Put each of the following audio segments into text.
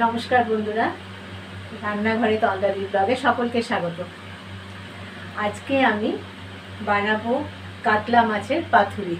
নমস্কার বন্ধুরা, রান্নাঘরে তরকারি ব্লগে সকলকে স্বাগত। আজকে আমি বানাবো কাতলা মাছের পাতুরি।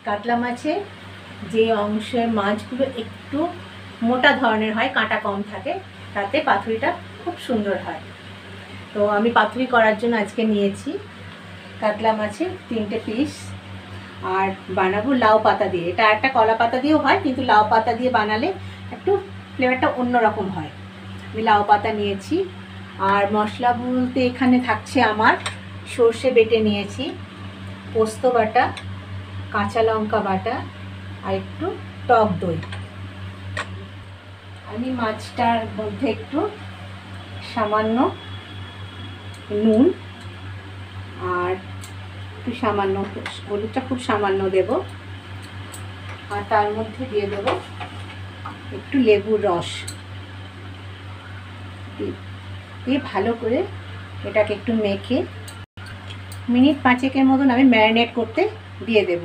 কাতলা মাছে যে অংশের মাছগুলো একটু মোটা ধরনের হয়, কাঁটা কম থাকে, তাতে পাতুরিটা খুব সুন্দর হয়। তো আমি পাতুরি করার জন্য আজকে নিয়েছি কাতলা মাছের 3টে পিস, আর বানাবো লাউ পাতা দিয়ে। এটা একটা কলা পাতা দিয়েও হয়, কিন্তু লাউ পাতা দিয়ে বানালে একটু ফ্লেভারটা অন্যরকম হয়। আমি লাউ পাতা নিয়েছি। আর মশলা বলতে এখানে থাকছে আমার সর্ষে বেটে নিয়েছি, পোস্ত বাটা, কাঁচা লঙ্কা বাটা, আর একটু টক দই। আমি মাছটার মধ্যে একটু সামান্য নুন আর একটু সামান্য হলুদটা খুব সামান্য দেব, আর তার মধ্যে দিয়ে দেব একটু লেবুর রস দিয়ে ভালো করে এটাকে একটু মেখে মিনিট 5 মতন আমি ম্যারিনেট করতে দিয়ে দেব।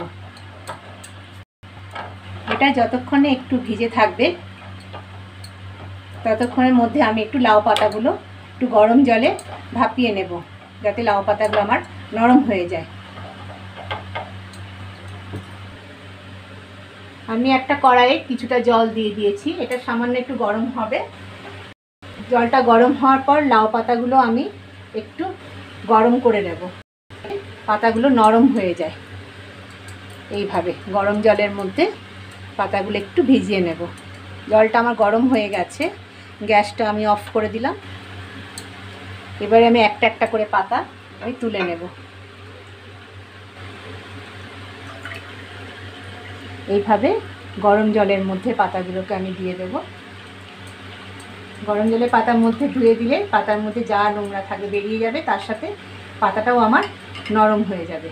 এটা যতক্ষণে একটু ভিজে থাকবে ততক্ষণের মধ্যে আমি একটু লাউ পাতাগুলো একটু গরম জলে ভাপিয়ে নেব, যাতে লাউ পাতাগুলো আমার নরম হয়ে যায়। আমি একটা কড়াইয়ে কিছুটা জল দিয়ে দিয়েছি, এটা সামান্য একটু গরম হবে। জলটা গরম হওয়ার পর লাউ পাতাগুলো আমি একটু গরম করে নেব, পাতাগুলো নরম হয়ে যায়। এইভাবে গরম জলের মধ্যে পাতাগুলো একটু ভিজিয়ে নেব। জলটা আমার গরম হয়ে গেছে, গ্যাসটা আমি অফ করে দিলাম। এবারে আমি একটা একটা করে পাতা আমি তুলে নেব। এইভাবে গরম জলের মধ্যে পাতাগুলোকে আমি দিয়ে দেব। গরম জলে পাতার মধ্যে ধুয়ে দিলে পাতার মধ্যে যা নোংরা থাকে বেরিয়ে যাবে, তার সাথে পাতাটাও আমার নরম হয়ে যাবে।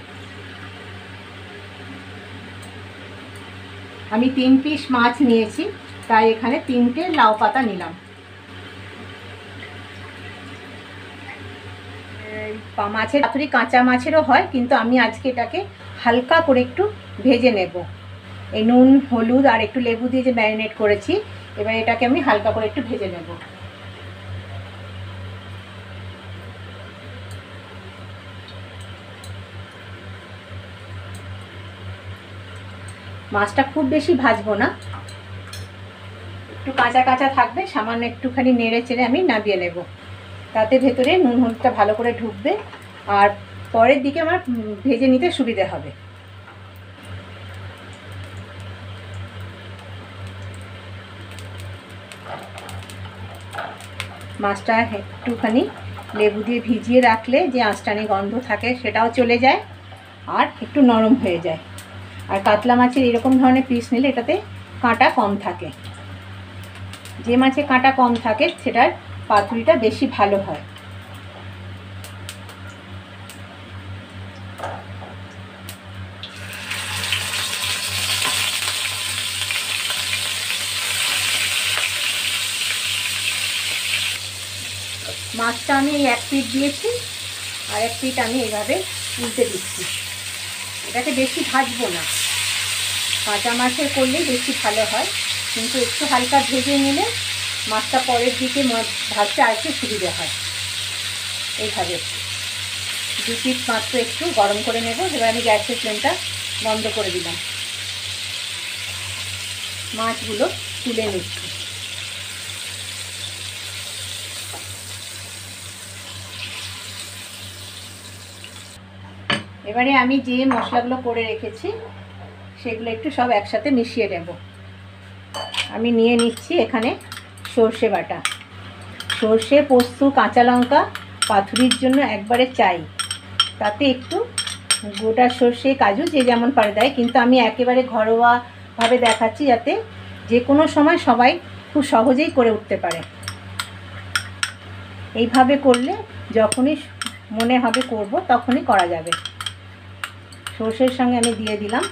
আমি 3 পিস মাছ নিয়েছি, তাই এখানে 3টে লাউ পাতা নিলাম। মাছের পাতুরি কাঁচা মাছেরও হয়, কিন্তু আমি আজকে এটাকে হালকা করে একটু ভেজে নেব। এই নুন, হলুদ আর একটু লেবু দিয়ে যে ম্যারিনেট করেছি, এবার এটাকে আমি হালকা করে একটু ভেজে নেব। মাছটা খুব বেশি ভাজবো না, একটু কাঁচা কাঁচা থাকবে, সামান্য একটুখানি নেড়ে চেড়ে আমি নামিয়ে নেব। তাতে ভেতরে নুন হলুদটা ভালো করে ঢুকবে, আর পরের দিকে আমার ভেজে নিতে সুবিধে হবে। মাছটা একটুখানি লেবু দিয়ে ভিজিয়ে রাখলে যে আঁচটানি গন্ধ থাকে সেটাও চলে যায়, আর একটু নরম হয়ে যায়। আর কাতলা মাছের এরকম ধরনের পিস নিলে এটাতে কাঁটা কম থাকে। যে মাছে কাঁটা কম থাকে সেটার পাতুরিটা বেশি ভালো হয়। মাছটা আমি এই 1 পিঠ দিয়েছি, আর 1 পিঠ আমি এইভাবে উল্টে দিচ্ছি। এটাকে বেশি ভাজবো না, কাঁচা মাছের করলেই বেশি ভালো হয়, কিন্তু একটু হালকা ভেজে নিলে মাছটা পরের দিকে ভাজতে আর একটু সুবিধে হয়। এইভাবে 2 পিঠ মাত্র একটু গরম করে নেব। এবার আমি গ্যাসের ফ্লেমটা বন্ধ করে দিলাম, মাছগুলো তুলে নিচ্ছি। এবারে আমি যে মশলাগুলো করে রেখেছি সেগুলো একটু সব একসাথে মিশিয়ে নেব। আমি নিয়ে নিচ্ছি এখানে সর্ষে বাটা। সর্ষে, পোস্ত, কাঁচা লঙ্কা পাতুরির জন্য একবারে চাই। তাতে একটু গোটা সর্ষে, কাজু যে যেমন পারে দেয়, কিন্তু আমি একেবারে ঘরোয়াভাবে দেখাচ্ছি যাতে যে কোনো সময় সবাই খুব সহজেই করে উঠতে পারে। এইভাবে করলে যখনই মনে হবে করব তখনই করা যাবে। সর্ষের সঙ্গে আমি দিয়ে দিলাম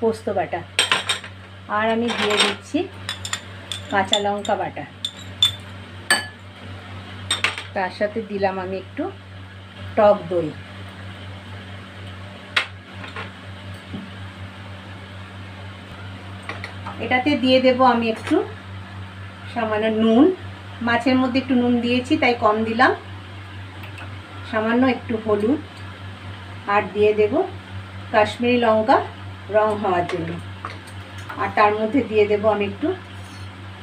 পোস্ত বাটা, আর আমি দিয়ে দিচ্ছি কাঁচা লঙ্কা বাটা। তার সাথে দিলাম আমি একটু টক দই। এটাতে দিয়ে দেব আমি একটু সামান্য নুন, মাছের মধ্যে একটু নুন দিয়েছি তাই কম দিলাম, সামান্য একটু হলুদ, আর দিয়ে দেব কাশ্মীরি লঙ্কা রং হওয়ার জন্য, আর তার মধ্যে দিয়ে দেব আমি একটু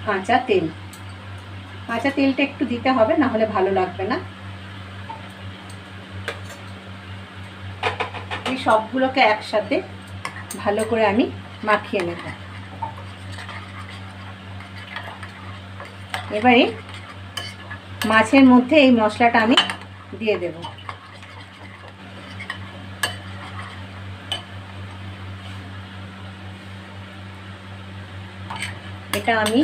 কাঁচা তেল। কাঁচা তেলটা একটু দিতে হবে, না হলে ভালো লাগবে না। এই সবগুলোকে একসাথে ভালো করে আমি মাখিয়ে নেব। এবারে মাছের মধ্যে এই মশলাটা আমি দিয়ে দেব। এটা আমি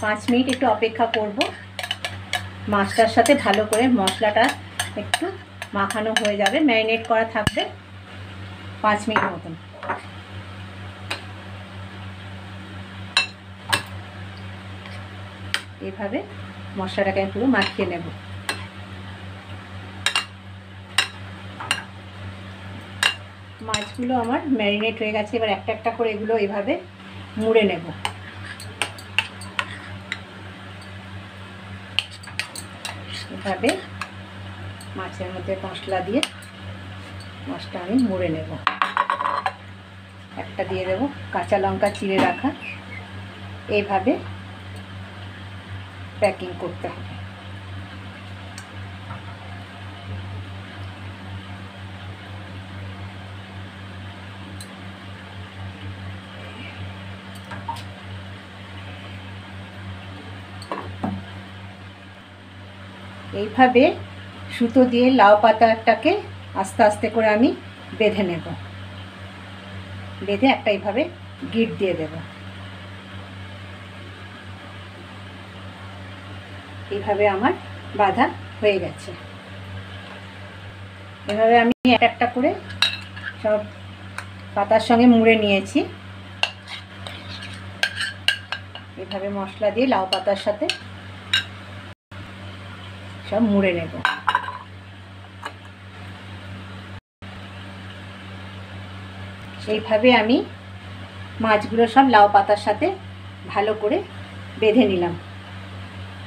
5 মিনিট একটু অপেক্ষা করব। মাছটার সাথে ভালো করে মশলাটা একটু মাখানো হয়ে যাবে, ম্যারিনেট করা থাকবে 5 মিনিট মতন। এইভাবে মশলাটাকে আমি পুরো মাখিয়ে নেব। মাছগুলো আমার ম্যারিনেট হয়ে গেছে, এবার একটা একটা করে এগুলো এইভাবে মুড়ে নেব। এভাবে মাছের মধ্যে মশলা দিয়ে মাছটা আমি মুড়ে নেব। একটা দিয়ে দেব কাঁচা লঙ্কা চিড়ে রাখা। এইভাবে প্যাকিং করতে হবে। এইভাবে সুতো দিয়ে লাউ পাতাটাকে আস্তে আস্তে করে আমি বেঁধে নেব। বেঁধে একটা এইভাবে গিঁট দিয়ে দেব। এইভাবে আমার বাঁধা হয়ে গেছে। এভাবে আমি একটা একটা করে সব পাতার সঙ্গে মুড়ে নিয়েছি। এভাবে মশলা দিয়ে লাউ পাতার সাথে সব মুড়ে নেব। এইভাবে আমি মাছগুলো সব লাউ পাতার সাথে ভালো করে বেঁধে নিলাম।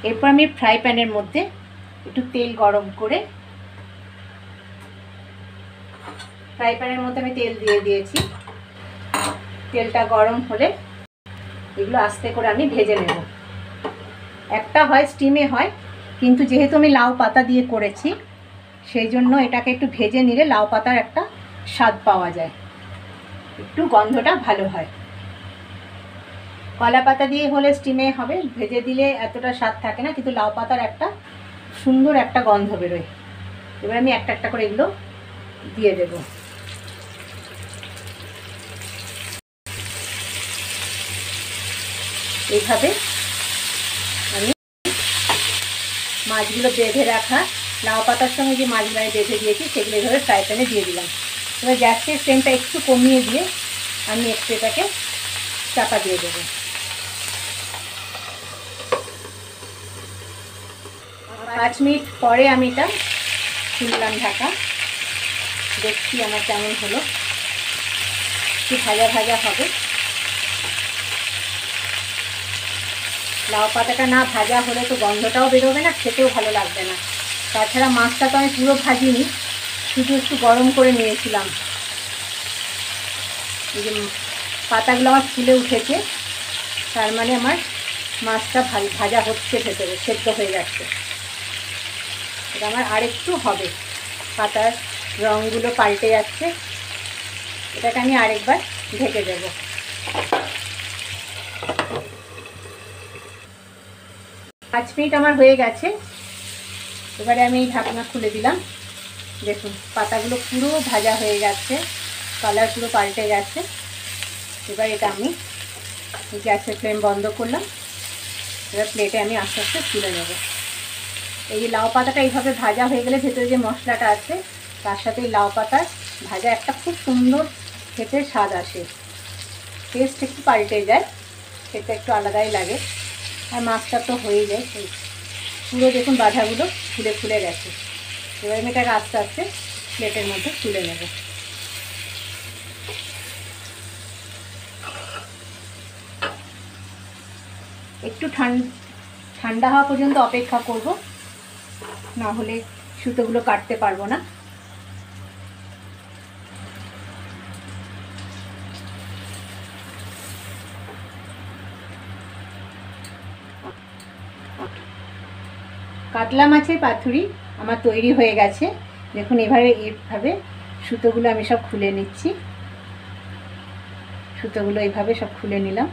এরপর আমি ফ্রাই প্যানের মধ্যে একটু তেল গরম করে, ফ্রাই প্যানের মধ্যে আমি তেল দিয়ে দিয়েছি। তেলটা গরম হলে এগুলো আস্তে করে আমি ভেজে নেব। একটা হয় স্টিমে হয়, কিন্তু যেহেতু আমি লাউ পাতা দিয়ে করেছি সেই জন্য এটাকে একটু ভেজে নিলে লাউ পাতার একটা স্বাদ পাওয়া যায়, একটু গন্ধটা ভালো হয়। কলা পাতা দিয়ে হলে স্টিমে হবে, ভেজে দিলে এতটা স্বাদ থাকে না, কিন্তু লাউ পাতার একটা সুন্দর একটা গন্ধ বেরোয়। এবার আমি একটা একটা করে এগুলো দিয়ে দেব। এইভাবে আমি মাছগুলো বেঁধে রাখা লাউ পাতার সঙ্গে যে মাছগুলো আমি বেঁধে দিয়েছি সেগুলো এইভাবে ফ্রাই প্যানে দিয়ে দিলাম। এবার গ্যাসের ফ্লেমটা একটু কমিয়ে দিয়ে আমি একটু এটাকে চাপা দিয়ে দেবো। 5 মিনিট পরে আমি এটা খুললাম ঢাকা, দেখছি আমার কেমন হলো। একটু ভাজা ভাজা হবে। লাউ পাতাটা না ভাজা হলে তো গন্ধটাও বেরোবে না, খেতেও ভালো লাগবে না। তাছাড়া মাছটা তো আমি পুরো ভাজিনি, শুধু একটু গরম করে নিয়েছিলাম। এই যে পাতাগুলো আমার ফুলে উঠেছে, তার মানে আমার মাছটা ভাজা হচ্ছে, ভেতরে সেদ্ধ হয়ে যাচ্ছে। এটা আমার আরেকটু হবে, পাতার রঙগুলো পাল্টে যাচ্ছে। এটাকে আমি আরেকবার ঢেকে দেব। 5 মিনিট আমার হয়ে গেছে। এবারে আমি এই ঢাকনা খুলে দিলাম। দেখুন পাতাগুলো পুরো ভাজা হয়ে গেছে, কালার পুরো পাল্টে গেছে। এবার এটা আমি গ্যাসের ফ্লেম বন্ধ করলাম। এবার প্লেটে আমি আস্তে আস্তে তুলে নেব। এই যে লাউ পাতাটা এইভাবে ভাজা হয়ে গেলে ভেতরে যে মশলাটা আছে তার সাথে লাউ পাতার ভাজা একটা খুব সুন্দর খেতে স্বাদ আসে, টেস্ট একটু পাল্টে যায়, খেতে একটু আলাদাই লাগে। আর মাছটা তো হয়ে যায়। পুরো দেখুন বাঁধাগুলো ফুলে ফুলে গেছে। এবার আমি এটাকে আস্তে আস্তে প্লেটের মধ্যে তুলে নেব। একটু ঠান্ডা হওয়া পর্যন্ত অপেক্ষা করব, না হলে সুতোগুলো কাটতে পারবো না। কাতলা মাছের পাতুরি আমার তৈরি হয়ে গেছে। দেখুন এইভাবে সুতোগুলো আমি সব খুলে নিচ্ছি। সুতোগুলো এইভাবে সব খুলে নিলাম।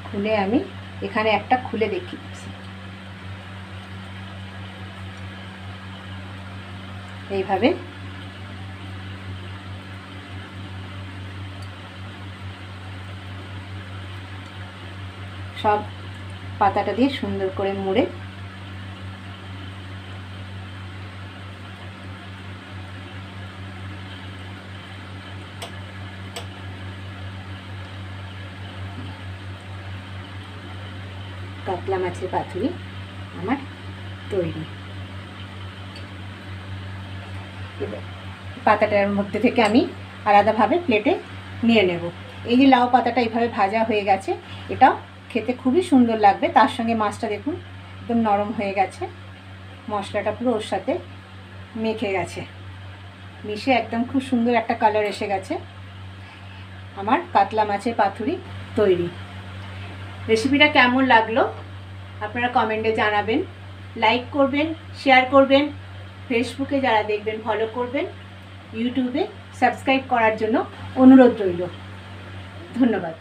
খুলে আমি এখানে একটা খুলে দেখিয়ে দিচ্ছি। এইভাবে সব পাতাটা দিয়ে সুন্দর করে মুড়ে কাতলা মাছের পাতুরি আমার তৈরি। পাতাটার মধ্যে থেকে আমি আলাদাভাবে প্লেটে নিয়ে নেব। এই যে লাউ পাতাটা এইভাবে ভাজা হয়ে গেছে, এটাও খেতে খুবই সুন্দর লাগবে। তার সঙ্গে মাছটা দেখুন একদম নরম হয়ে গেছে, মশলাটা পুরো ওর সাথে মেখে গেছে, মিশে একদম খুব সুন্দর একটা কালার এসে গেছে। আমার কাতলা মাছের পাতুরি তৈরি। রেসিপিটা কেমন লাগলো আপনারা কমেন্টে জানাবেন, লাইক করবেন, শেয়ার করবেন, ফেসবুকে যারা দেখবেন ফলো করবেন, ইউটিউবে সাবস্ক্রাইব করার জন্য অনুরোধ রইল। ধন্যবাদ।